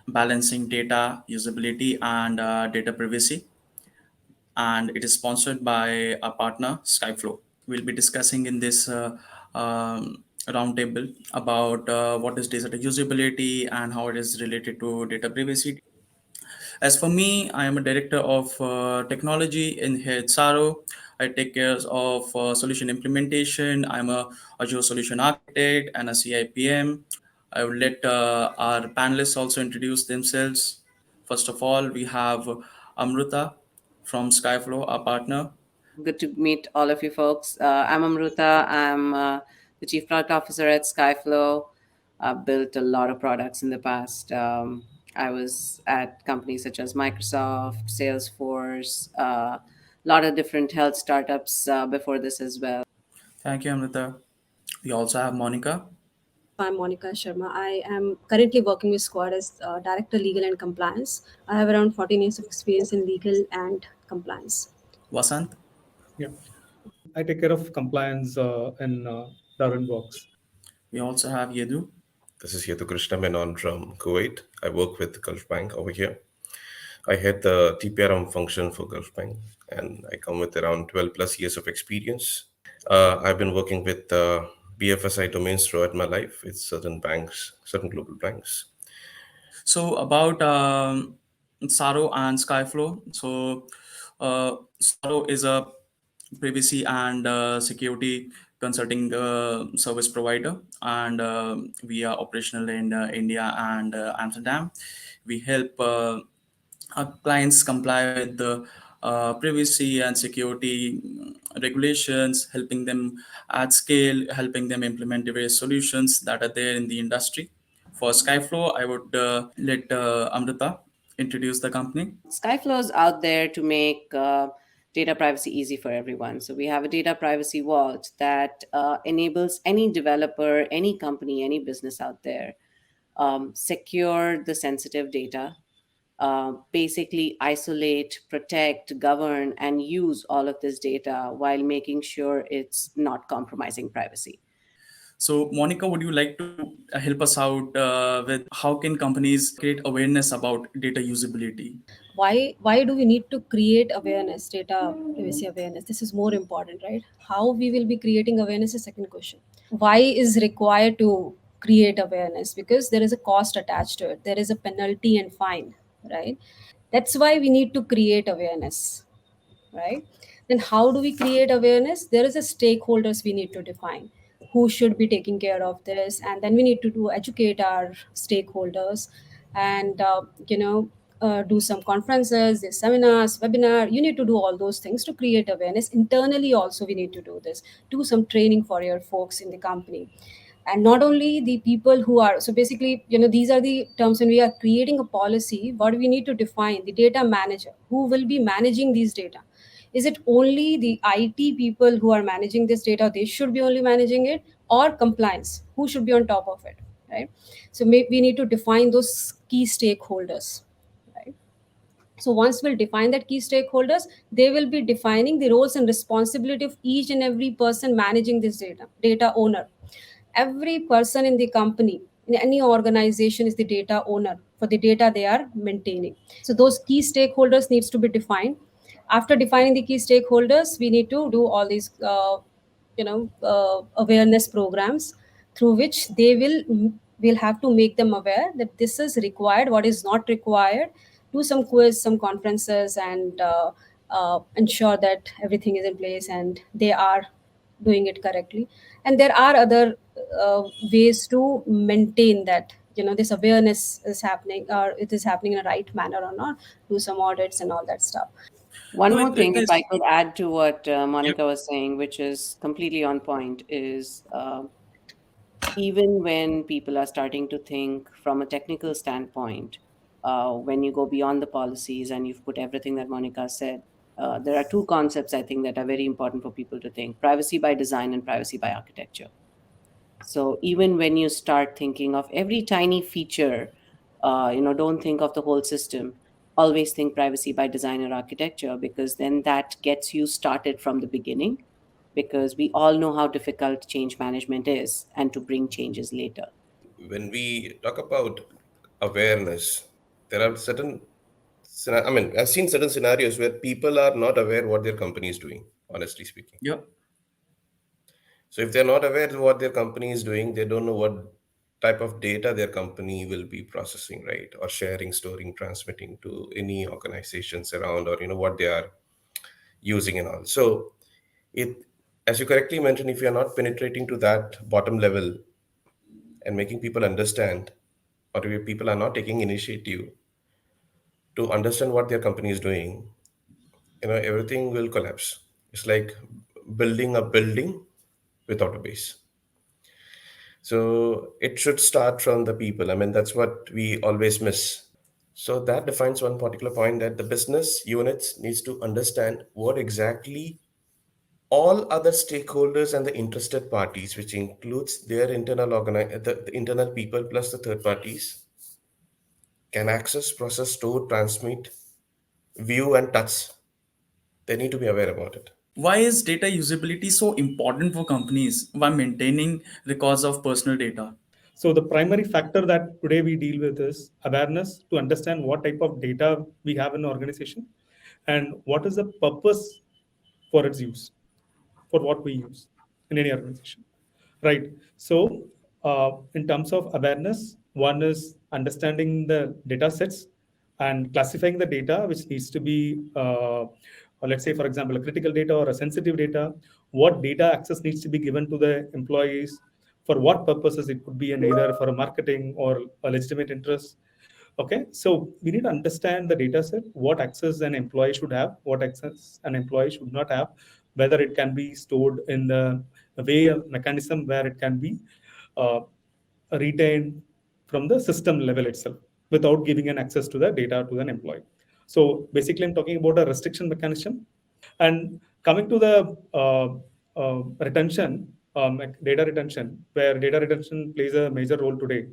Balancing Data Usability and Data Privacy, and it is sponsored by our partner Skyflow. We'll be discussing in this roundtable about what is data usability and how it is related to data privacy. As for me, I am a director of technology in here at Tsaaro. I take care of solution implementation. I'm a Azure solution architect and a CIPM. I will let our panelists also introduce themselves. First of all, we have Amruta from Skyflow, our partner. Good to meet all of you folks. I'm Amruta. I'm the Chief Product Officer at Skyflow. I've built a lot of products in the past. I was at companies such as Microsoft, Salesforce, a lot of different health startups before this as well. Thank you, Amrita. We also have Monica. I'm Monica Sharma. I am currently working with Squad as Director Legal and Compliance. I have around 14 years of experience in legal and compliance. Vasant. Yeah, I take care of compliance in Darwin Box. We also have Yedu. This is Yetu Krishna Menon from Kuwait. I work with Gulf Bank over here. I head the TPRM function for Gulf Bank, and I come with around 12 plus years of experience. I've been working with BFSI domains throughout my life with certain banks, certain global banks. So about Tsaaro and Skyflow. So Tsaaro is a privacy and security consulting service provider, and we are operational in India and Amsterdam. We help our clients comply with the privacy and security regulations, helping them at scale, helping them implement the various solutions that are there in the industry. For Skyflow, I would let Amrita introduce the company. Skyflow is out there to make data privacy easy for everyone. So we have a data privacy vault that enables any developer, any company, any business out there secure the sensitive data, basically isolate, protect, govern, and use all of this data while making sure it's not compromising privacy. So, Monica, would you like to help us out with how can companies create awareness about data usability? Why do we need to create awareness, data privacy awareness? This is more important, right? How we will be creating awareness is second question. Why is required to create awareness? Because there is a cost attached to it. There is a penalty and fine, right? That's why we need to create awareness, right? Then how do we create awareness? There is a stakeholders we need to define who should be taking care of this, and then we need to do educate our stakeholders, and do some conferences, there's seminars, webinar. You need to do all those things to create awareness internally. Also, we need to do this, do some training for your folks in the company. And not only the people who are, so basically, these are the terms. When we are creating a policy, what we need to define: the data manager who will be managing these data. Is it only the IT people who are managing this data, they should be only managing it, or compliance, who should be on top of it, right? So we need to define those key stakeholders, right? So once we'll define that key stakeholders, they will be defining the roles and responsibility of each and every person managing this data owner. Every person in the company, in any organization, is the data owner for the data they are maintaining. So those key stakeholders needs to be defined. After defining the key stakeholders, we need to do all these awareness programs through which they will have to make them aware that this is required, what is not required. Do some quiz, some conferences, and ensure that everything is in place and they are doing it correctly. And there are other ways to maintain that this awareness is happening, or it is happening in a right manner or not. Do some audits and all that stuff. One No, more thing, it if is. I could add to what Monica was saying, which is completely on point, is even when people are starting to think from a technical standpoint, when you go beyond the policies and you've put everything that Monica said, there are two concepts I think that are very important for people to think: privacy by design and privacy by architecture. So even when you start thinking of every tiny feature, don't think of the whole system. Always think privacy by design or architecture, because then that gets you started from the beginning. because we all know how difficult change management is and to bring changes later. When we talk about awareness, there are I mean, I've seen certain scenarios where people are not aware what their company is doing, honestly speaking. Yeah. So if they're not aware of what their company is doing, they don't know what type of data their company will be processing, right? Or sharing, storing, transmitting to any organizations around, or what they are using and all. So it, as you correctly mentioned, if you're not penetrating to that bottom level and making people understand, or if people are not taking initiative to understand what their company is doing, everything will collapse. It's like building a building without a base. So it should start from the people. I mean, that's what we always miss. So that defines one particular point, that the business units needs to understand what exactly all other stakeholders and the interested parties, which includes their the internal people plus the third parties, can access, process, store, transmit, view, and touch. They need to be aware about it. Why is data usability so important for companies while maintaining records of personal data? So the primary factor that today we deal with is awareness to understand what type of data we have in the organization and what is the purpose for its use, for what we use in any organization, right? So in terms of awareness, one is understanding the data sets and classifying the data which needs to be, let's say, for example, a critical data or a sensitive data, what data access needs to be given to the employees, for what purposes it could be, and either for a marketing or a legitimate interest. Okay, so we need to understand the data set, what access an employee should have, what access an employee should not have, whether it can be stored in the way, a mechanism where it can be uh, retained from the system level itself without giving an access to the data to an employee. So basically, I'm talking about a restriction mechanism. And coming to the retention, like data retention, where data retention plays a major role today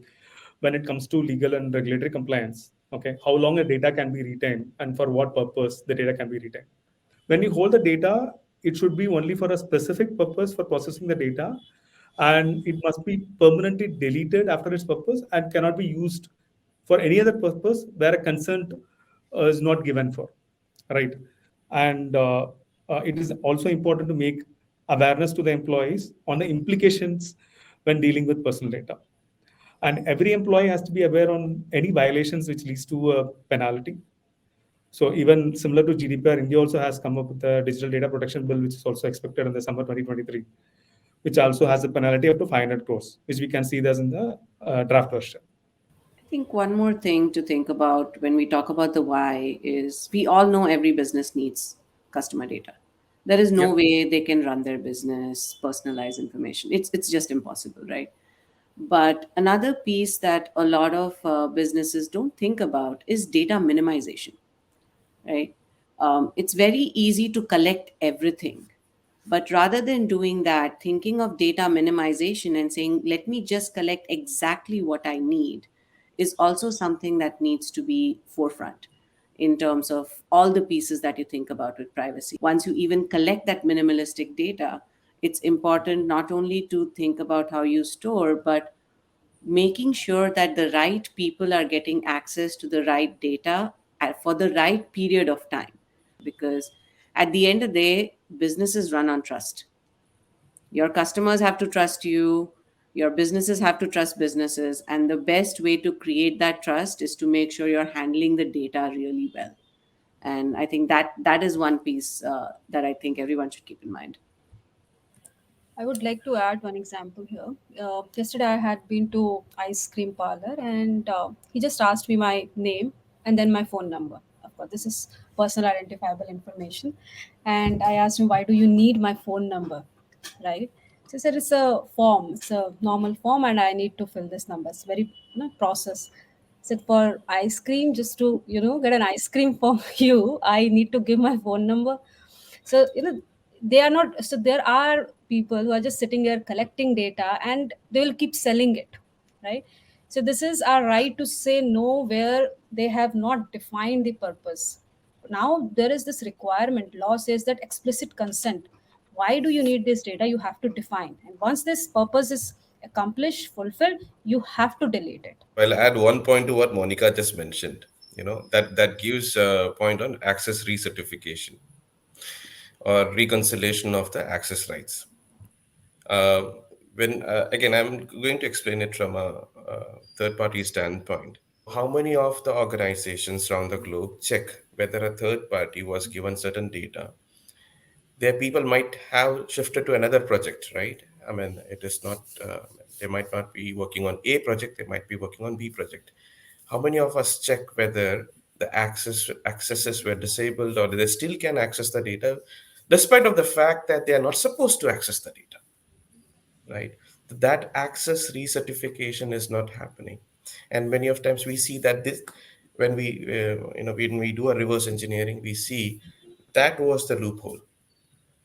when it comes to legal and regulatory compliance. Okay, how long a data can be retained and for what purpose the data can be retained. When you hold the data, it should be only for a specific purpose for processing the data, and it must be permanently deleted after its purpose and cannot be used for any other purpose where a consent is not given for, right? And it is also important to make awareness to the employees on the implications when dealing with personal data. And every employee has to be aware on any violations which leads to a penalty. So even similar to GDPR, India also has come up with a digital data protection bill, which is also expected in the summer 2023, which also has a penalty up to 500 crores, which we can see this in the draft version. I think one more thing to think about when we talk about the why is we all know every business needs customer data. There is no Yep. way they can run their business, personalize information. It's just impossible, right? But another piece that a lot of businesses don't think about is data minimization, right? It's very easy to collect everything. But rather than doing that, thinking of data minimization and saying, let me just collect exactly what I need is also something that needs to be forefront in terms of all the pieces that you think about with privacy. Once you even collect that minimalistic data, it's important not only to think about how you store, but making sure that the right people are getting access to the right data for the right period of time. Because at the end of the day, businesses run on trust. Your customers have to trust you, your businesses have to trust businesses. And the best way to create that trust is to make sure you're handling the data really well. And I think that is one piece that I think everyone should keep in mind. I would like to add one example here. Yesterday, I had been to ice cream parlor, and he just asked me my name and then my phone number. Of course, this is personal identifiable information, and I asked him, "Why do you need my phone number?" Right? So he said, "It's a form. It's a normal form, and I need to fill this number. It's very process." I said, "For ice cream, just to get an ice cream from you, I need to give my phone number." So they are not, so there are people who are just sitting there collecting data and they will keep selling it, right? So this is our right to say no where they have not defined the purpose. Now there is this requirement, law says that explicit consent. Why do you need this data? You have to define. And once this purpose is accomplished, fulfilled, you have to delete it. I'll add one point to what Monica just mentioned. That gives a point on access recertification or reconciliation of the access rights. Uh, when Again, I'm going to explain it from a third-party standpoint. How many of the organizations around the globe check whether a third party was given certain data? Their people might have shifted to another project, right? I mean, it is not, they might not be working on A project, they might be working on B project. How many of us check whether the accesses were disabled or they still can access the data, despite of the fact that they are not supposed to access the data, right? That access recertification is not happening. And many of times we see that this, when we do a reverse engineering, we see that was the loophole.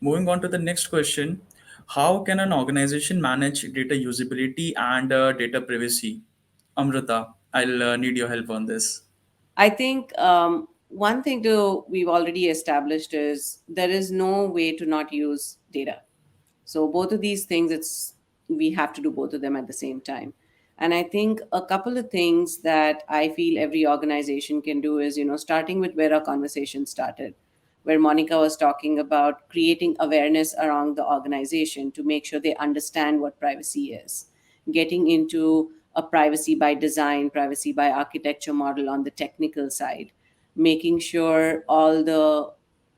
Moving on to the next question, how can an organization manage data usability and data privacy? Amrita, I'll need your help on this. I think one thing we've already established is there is no way to not use data. So both of these things, it's we have to do both of them at the same time. And I think a couple of things that I feel every organization can do is, starting with where our conversation started, where Monica was talking about creating awareness around the organization to make sure they understand what privacy is, getting into a privacy by design, privacy by architecture model on the technical side, making sure all the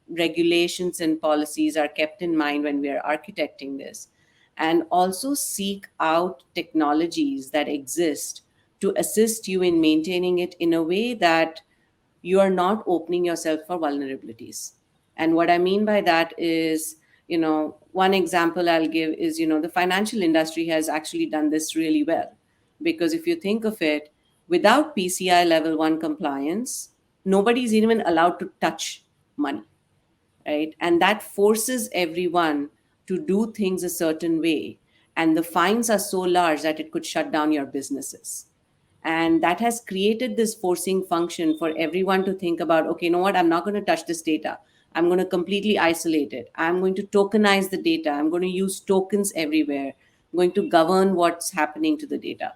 regulations and policies are kept in mind when we are architecting this, and also seek out technologies that exist to assist you in maintaining it in a way that you are not opening yourself for vulnerabilities. And what I mean by that is, one example I'll give is, the financial industry has actually done this really well. Because if you think of it, without PCI level 1 compliance, nobody's even allowed to touch money, right? And that forces everyone to do things a certain way. And the fines are so large that it could shut down your businesses. And that has created this forcing function for everyone to think about, okay, you know what? I'm not going to touch this data. I'm going to completely isolate it. I'm going to tokenize the data. I'm going to use tokens everywhere. I'm going to govern what's happening to the data.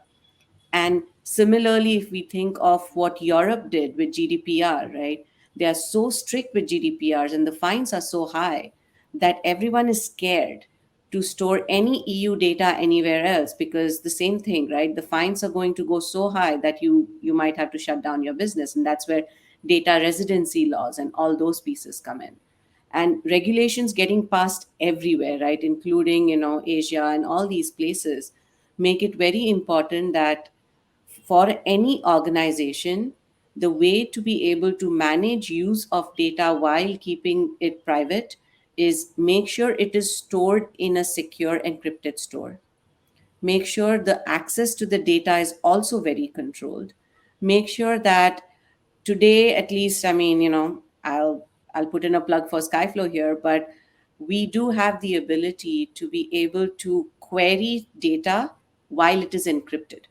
And similarly, if we think of what Europe did with GDPR, right? They are so strict with GDPRs and the fines are so high that everyone is scared to store any EU data anywhere else, because the same thing, right? The fines are going to go so high that you might have to shut down your business. And that's where data residency laws and all those pieces come in. And regulations getting passed everywhere, right? Including, Asia and all these places, make it very important that for any organization, the way to be able to manage use of data while keeping it private is make sure it is stored in a secure encrypted store. Make sure the access to the data is also very controlled. Make sure that today, at least, I mean, I'll put in a plug for Skyflow here, but we do have the ability to be able to query data while it is encrypted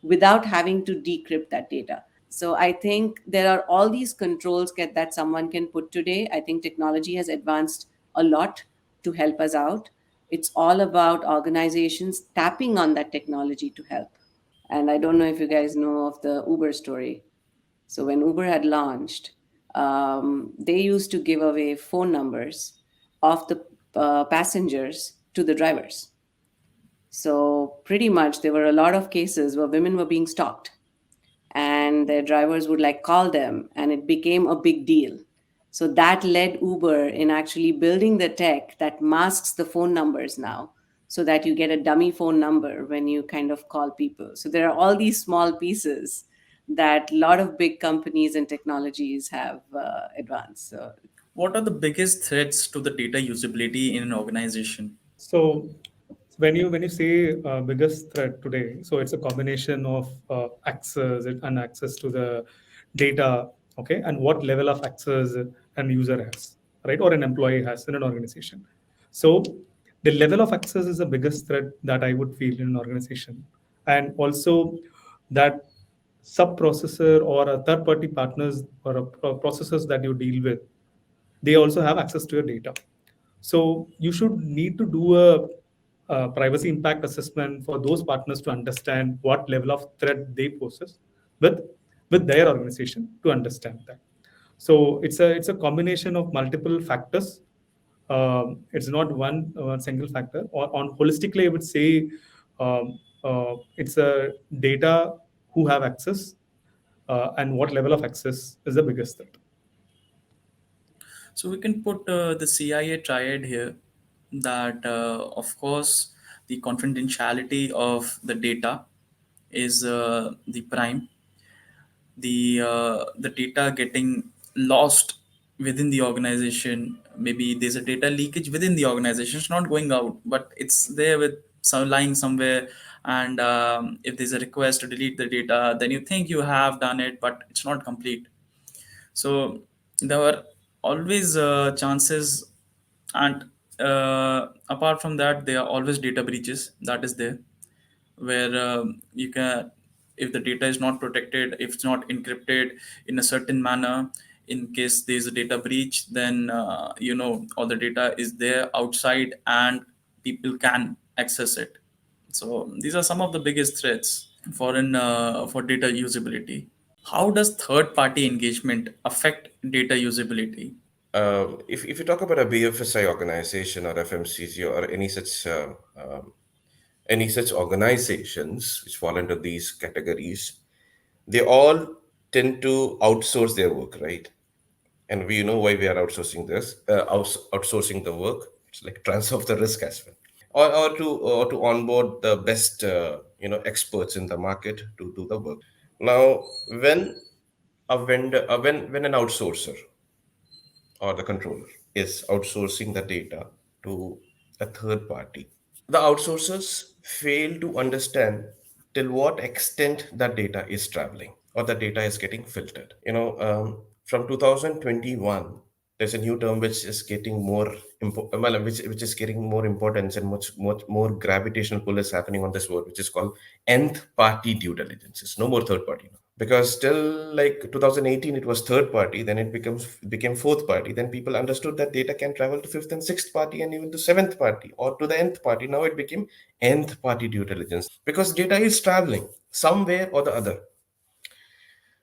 without having to decrypt that data. So I think there are all these controls that someone can put today. I think technology has advanced a lot to help us out. It's all about organizations tapping on that technology to help. And I don't know if you guys know of the Uber story. So when Uber had launched, they used to give away phone numbers of the passengers to the drivers. So pretty much there were a lot of cases where women were being stalked and their drivers would like call them, and it became a big deal. So that led Uber in actually building the tech that masks the phone numbers now, so that you get a dummy phone number when you kind of call people. So there are all these small pieces that a lot of big companies and technologies have advanced. So What are the biggest threats to the data usability in an organization? So when you say biggest threat today, so it's a combination of and access to the data, okay, and what level of access an user has, right, or an employee has in an organization. So the level of access is the biggest threat that I would feel in an organization, and also that sub processor or a third party partners or processors that you deal with, they also have access to your data. So you should need to do a privacy impact assessment for those partners to understand what level of threat they poses with with their organization to understand that. So it's a combination of multiple factors. It's not one single factor. On holistically, I would say it's a data who have access and what level of access is the biggest threat. So we can put the CIA triad here, that of course the confidentiality of the data is the prime. The data getting lost within the organization, maybe there's a data leakage within the organization, it's not going out but it's there with some lying somewhere. And if there's a request to delete the data, then you think you have done it but it's not complete. So there were always chances. And apart from that, there are always data breaches that is there, where you can, if the data is not protected, if it's not encrypted in a certain manner, in case there's a data breach, then all the data is there outside and people can access it. So these are some of the biggest threats for data usability. How does third party engagement affect data usability? If you talk about a BFSI organization or FMCG or any such organizations which fall into these categories, they all tend to outsource their work, right? And we know why we are outsourcing outsourcing the work. It's like transfer of the risk as well, or to onboard the best experts in the market to do the work. Now, when a vendor, when an outsourcer or the controller is outsourcing the data to a third party, the outsourcers fail to understand till what extent that data is traveling or the data is getting filtered. From 2021, there's a new term which is getting which is getting more importance, and much more gravitational pull is happening on this word, which is called nth party due diligence. It's no more third party now, because till like 2018 it was third party, then became fourth party, then people understood that data can travel to fifth and sixth party and even to seventh party or to the nth party. Now it became nth party due diligence, because data is traveling somewhere or the other.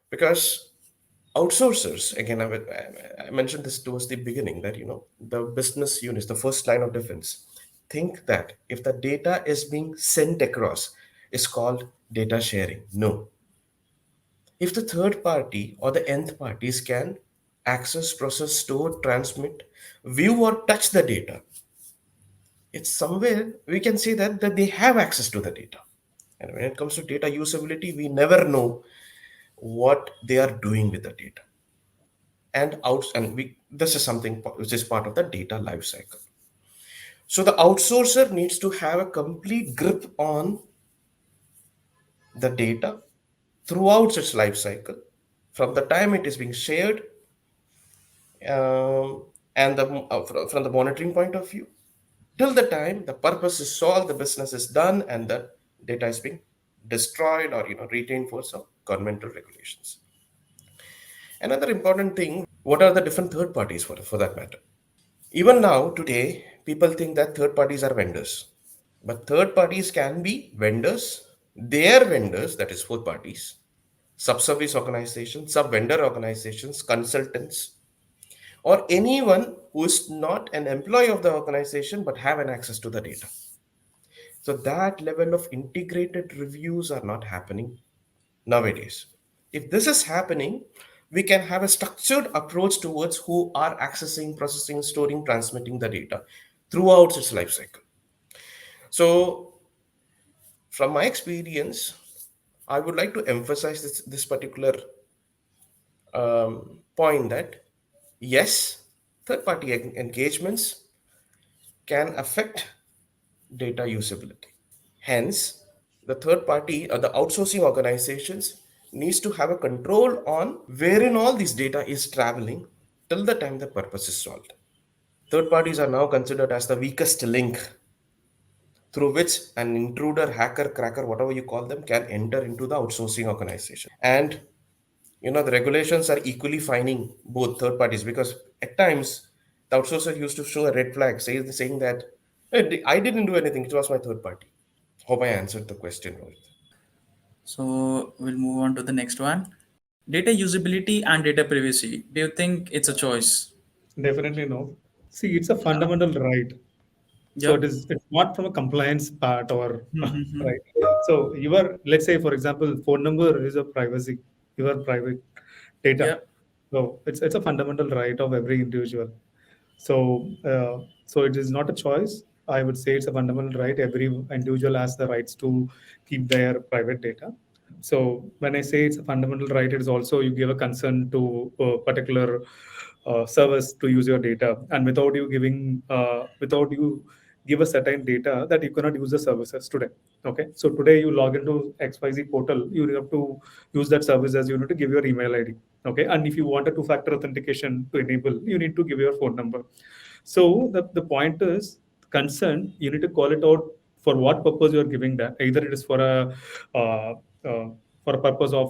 Because outsourcers, again, I mentioned this towards the beginning, that the business units, the first line of defense, think that if the data is being sent across, is called data sharing. No. If the third party or the nth parties can access, process, store, transmit, view, or touch the data, it's somewhere we can say that they have access to the data. And when it comes to data usability, we never know what they are doing with the data. And this is something which is part of the data lifecycle. So the outsourcer needs to have a complete grip on the data throughout its life cycle, from the time it is being shared, um, and from the monitoring point of view, till the time the purpose is solved, the business is done, and the data is being destroyed or retained for some governmental regulations. Another important thing: what are the different third parties for that matter? Even now, today, people think that third parties are vendors. But third parties can be vendors, their vendors, that is fourth parties, sub-service organizations, sub-vendor organizations, consultants, or anyone who is not an employee of the organization but have an access to the data. So that level of integrated reviews are not happening nowadays. If this is happening, we can have a structured approach towards who are accessing, processing, storing, transmitting the data throughout its life cycle. So, from my experience, I would like to emphasize this particular point, that yes, third party engagements can affect data usability. Hence, the third party or the outsourcing organizations needs to have a control on wherein all this data is traveling till the time the purpose is solved. Third parties are now considered as the weakest link through which an intruder, hacker, cracker, whatever you call them, can enter into the outsourcing organization. And the regulations are equally fining both third parties, because at times The outsourcer used to show a red flag, saying that "Hey, I didn't do anything. It was my third party." Hope I answered the question, Rohit. So we'll move on to the next one. Data usability and data privacy. Do you think it's a choice? Definitely no. See, it's a fundamental right. So Yep. it's not from a compliance part or Mm-hmm. right. So your, let's say for example, phone number is a privacy, your private data. Yep. So it's a fundamental right of every individual. So it is not a choice. I would say it's a fundamental right. Every individual has the rights to keep their private data. So when I say it's a fundamental right, it is also you give a consent to a particular service to use your data, and without you give a certain data that you cannot use the services today. Okay, so today you log into XYZ portal, you have to use that service as you need to give your email ID. Okay, and if you want a two-factor authentication to enable, you need to give your phone number. So the point is consent. You need to call it out for what purpose you are giving that. Either it is uh, uh, for a purpose of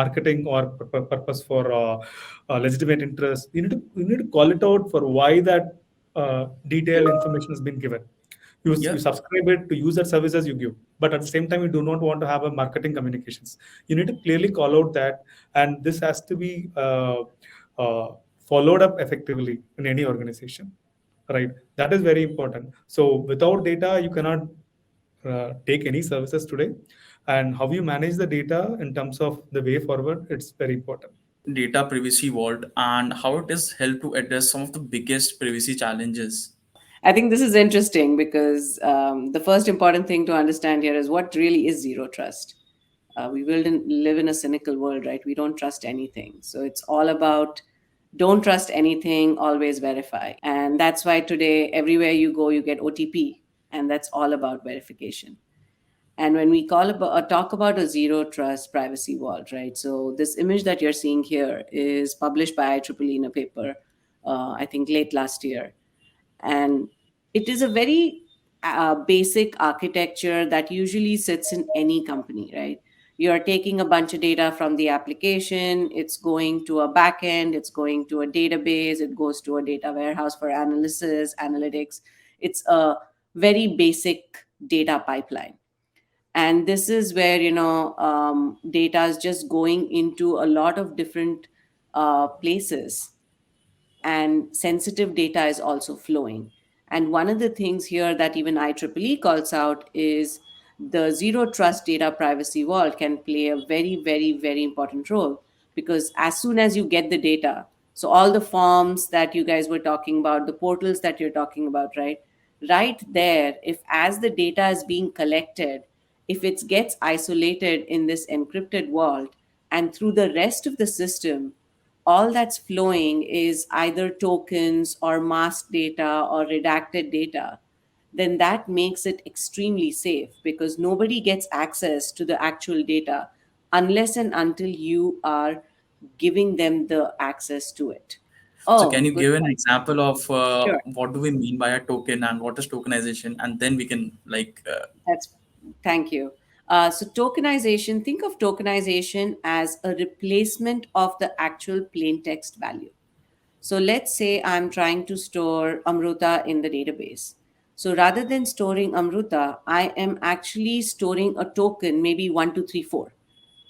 marketing or purpose for legitimate interest. You need to call it out for why that detailed information has been given. You Yep. subscribe it to use that services you give, but at the same time you do not want to have a marketing communications. You need to clearly call out that, and this has to be uh, followed up effectively in any organization, right? That is very important. So without data you cannot take any services today, and how you manage the data in terms of the way forward, it's very important. Data privacy vault and how it has helped to address some of the biggest privacy challenges. I think this is interesting because the first important thing to understand here is what really is zero trust. We live in a cynical world, right? We don't trust anything. So it's all about don't trust anything, always verify. And that's why today, everywhere you go, you get OTP. And that's all about verification. And when we talk about a zero trust privacy vault, right? So this image that you're seeing here is published by IEEE in a paper, I think late last year, and it is a very basic architecture that usually sits in any company, right? You're taking a bunch of data from the application, it's going to a backend, it's going to a database, it goes to a data warehouse for analysis analytics. It's a very basic data pipeline, and this is where data is just going into a lot of different places, and sensitive data is also flowing. And one of the things here that even IEEE calls out is the zero trust data privacy vault can play a very, very, very important role, because as soon as you get the data, so all the forms that you guys were talking about, the portals that you're talking about, right? Right there, if as the data is being collected, if it gets isolated in this encrypted vault and through the rest of the system, all that's flowing is either tokens or masked data or redacted data, then that makes it extremely safe because nobody gets access to the actual data unless and until you are giving them the access to it. So can Oh, you good give an point. example of Sure. what do we mean by a token and what is tokenization, and then we can That's Thank you. So tokenization, think of tokenization as a replacement of the actual plain text value. So let's say I'm trying to store Amruta in the database. So rather than storing Amruta, I am actually storing a token, maybe 1234,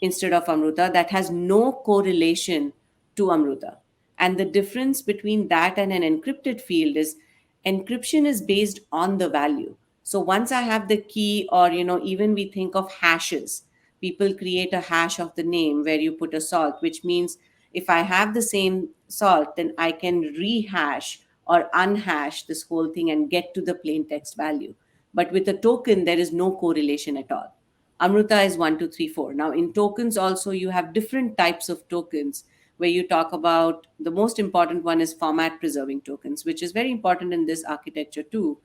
instead of Amruta, that has no correlation to Amruta. And the difference between that and an encrypted field is encryption is based on the value. So once I have the key, or even we think of hashes, people create a hash of the name where you put a salt, which means if I have the same salt, then I can rehash or unhash this whole thing and get to the plain text value. But with a token, there is no correlation at all. Amruta is 1234. Now, in tokens, also, you have different types of tokens where you talk about the most important one is format preserving tokens, which is very important in this architecture too,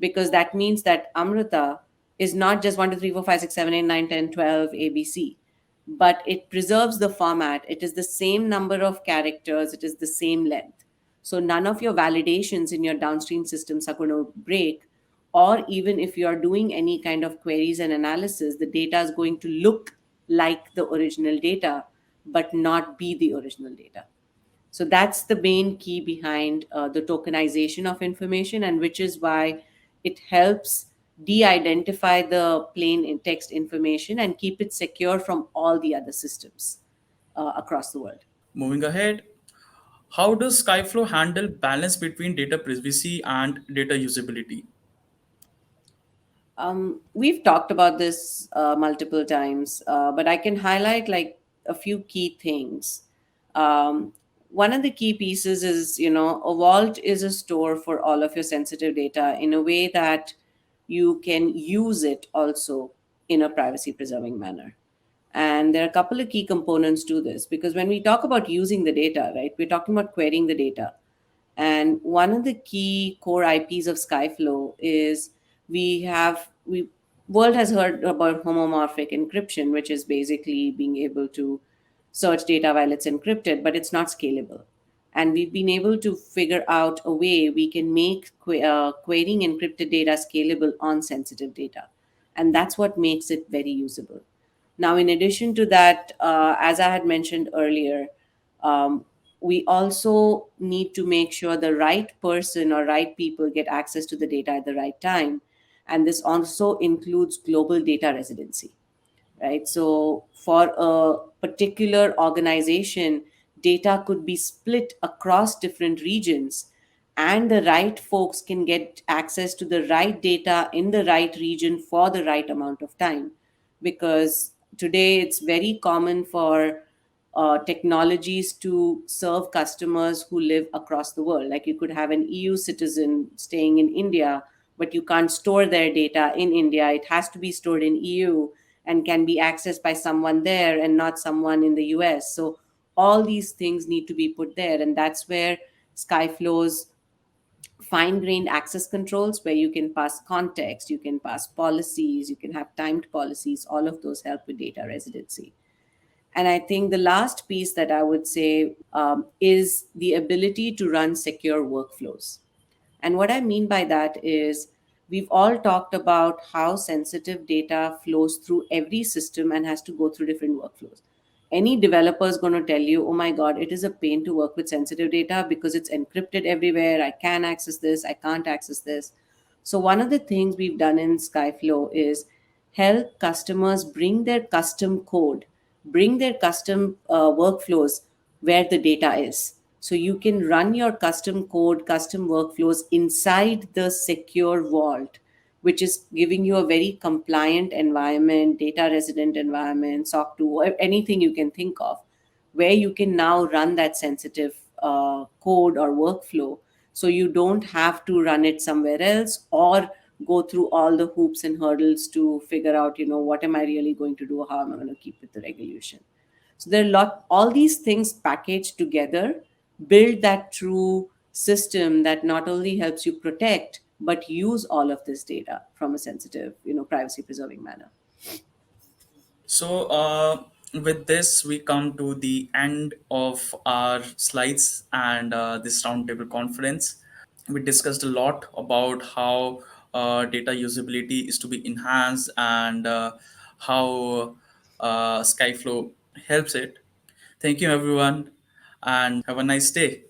because that means that Amruta is not just 1, 2, 3, 4, 5, 6, 7, 8, 9, 10, 12, ABC, but it preserves the format. It is the same number of characters, it is the same length. So none of your validations in your downstream systems are going to break. Or even if you are doing any kind of queries and analysis, the data is going to look like the original data, but not be the original data. So that's the main key behind the tokenization of information, and which is why it helps de-identify the plain text information and keep it secure from all the other systems across the world. Moving ahead, how does Skyflow handle balance between data privacy and data usability? We've talked about this multiple times, but I can highlight like a few key things. Um, One of the key pieces is, a vault is a store for all of your sensitive data in a way that you can use it also in a privacy preserving manner. And there are a couple of key components to this, because when we talk about using the data, right, we're talking about querying the data. And one of the key core IPs of Skyflow is we world has heard about homomorphic encryption, which is basically being able to search data while it's encrypted, but it's not scalable. And we've been able to figure out a way we can make querying encrypted data scalable on sensitive data. And that's what makes it very usable. Now, in addition to that, as I had mentioned earlier, um, we also need to make sure the right person or right people get access to the data at the right time. And this also includes global data residency, right? So, for a particular organization, data could be split across different regions, and the right folks can get access to the right data in the right region for the right amount of time. Because today it's very common for technologies to serve customers who live across the world. Like, you could have an EU citizen staying in India, but you can't store their data in India. It has to be stored in EU and can be accessed by someone there and not someone in the US. So all these things need to be put there. And that's where Skyflow's fine grained access controls, where you can pass context, you can pass policies, you can have timed policies, all of those help with data residency. And I think the last piece that I would say is the ability to run secure workflows. And what I mean by that is, we've all talked about how sensitive data flows through every system and has to go through different workflows. Any developer is going to tell you, oh my God, it is a pain to work with sensitive data because it's encrypted everywhere. I can access this, I can't access this. So, one of the things we've done in Skyflow is help customers bring their custom code, bring their custom workflows where the data is. So you can run your custom code, custom workflows inside the secure vault, which is giving you a very compliant environment, data resident environment, SOC 2, or anything you can think of, where you can now run that sensitive code or workflow. So you don't have to run it somewhere else or go through all the hoops and hurdles to figure out, what am I really going to do? How am I going to keep with the regulation? So there are all these things packaged together build that true system that not only helps you protect but use all of this data from a sensitive, privacy preserving manner. So, with this, we come to the end of our slides and this roundtable conference. We discussed a lot about how data usability is to be enhanced and how Skyflow helps it. Thank you, everyone, and have a nice day.